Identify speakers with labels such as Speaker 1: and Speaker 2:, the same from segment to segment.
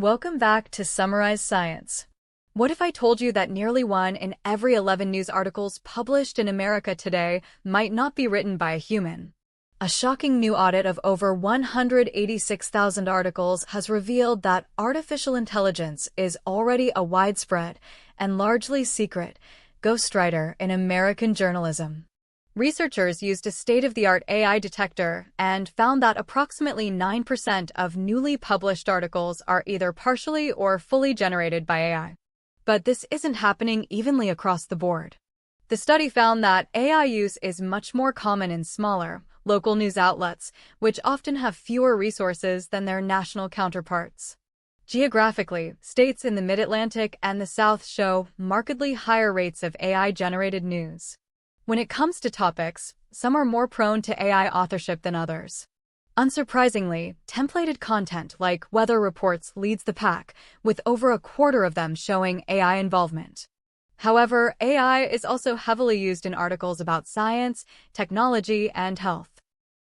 Speaker 1: Welcome back to Summarize Science. What if I told you that nearly 1 in every 11 news articles published in America today might not be written by a human? A shocking new audit of over 186,000 articles has revealed that artificial intelligence is already a widespread and largely secret ghostwriter in American journalism. Researchers used a state-of-the-art AI detector and found that approximately 9% of newly published articles are either partially or fully generated by AI. But this isn't happening evenly across the board. The study found that AI use is much more common in smaller, local news outlets, which often have fewer resources than their national counterparts. Geographically, states in the Mid-Atlantic and the South show markedly higher rates of AI-generated news. When it comes to topics, some are more prone to AI authorship than others. Unsurprisingly, templated content like weather reports leads the pack, with over a quarter of them showing AI involvement. However, AI is also heavily used in articles about science, technology, and health.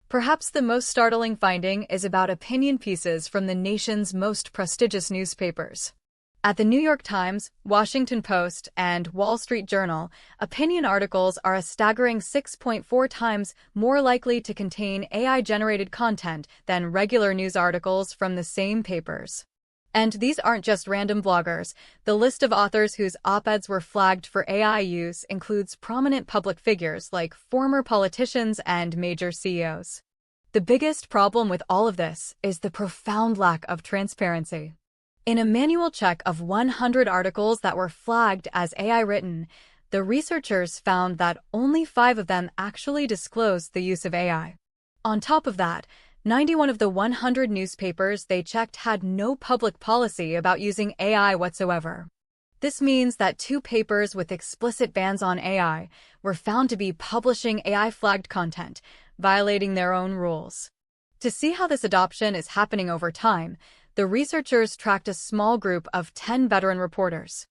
Speaker 1: Perhaps the most startling finding is about opinion pieces from the nation's most prestigious newspapers. At the New York Times, Washington Post, and Wall Street Journal, opinion articles are a staggering 6.4 times more likely to contain AI-generated content than regular news articles from the same papers. And these aren't just random bloggers. The list of authors whose op-eds were flagged for AI use includes prominent public figures like former politicians and major CEOs. The biggest problem with all of this is the profound lack of transparency. In a manual check of 100 articles that were flagged as AI written, the researchers found that only 5 of them actually disclosed the use of AI. On top of that, 91 of the 100 newspapers they checked had no public policy about using AI whatsoever. This means that 2 papers with explicit bans on AI were found to be publishing AI-flagged content, violating their own rules. To see how this adoption is happening over time, the researchers tracked a small group of 10 veteran reporters.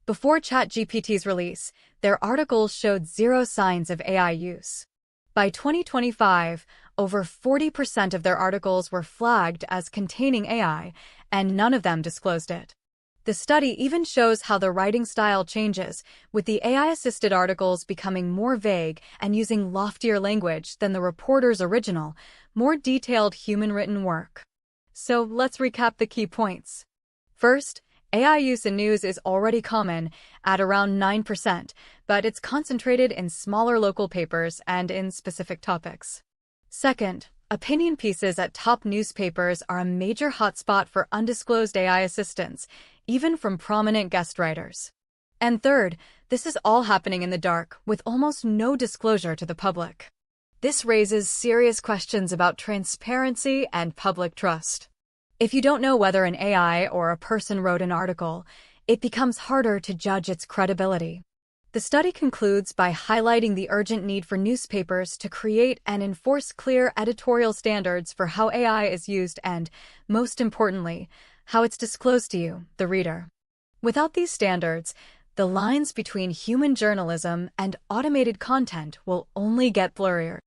Speaker 1: Before ChatGPT's release, their articles showed 0 signs of AI use. By 2025, over 40% of their articles were flagged as containing AI, and none of them disclosed it. The study even shows how the writing style changes, with the AI-assisted articles becoming more vague and using loftier language than the reporter's original, more detailed human-written work. So let's recap the key points. First, AI use in news is already common, at around 9%, but it's concentrated in smaller local papers and in specific topics. Second, opinion pieces at top newspapers are a major hotspot for undisclosed AI assistance, even from prominent guest writers. And third, this is all happening in the dark, with almost no disclosure to the public. This raises serious questions about transparency and public trust. If you don't know whether an AI or a person wrote an article, it becomes harder to judge its credibility. The study concludes by highlighting the urgent need for newspapers to create and enforce clear editorial standards for how AI is used and, most importantly, how it's disclosed to you, the reader. Without these standards, the lines between human journalism and automated content will only get blurrier.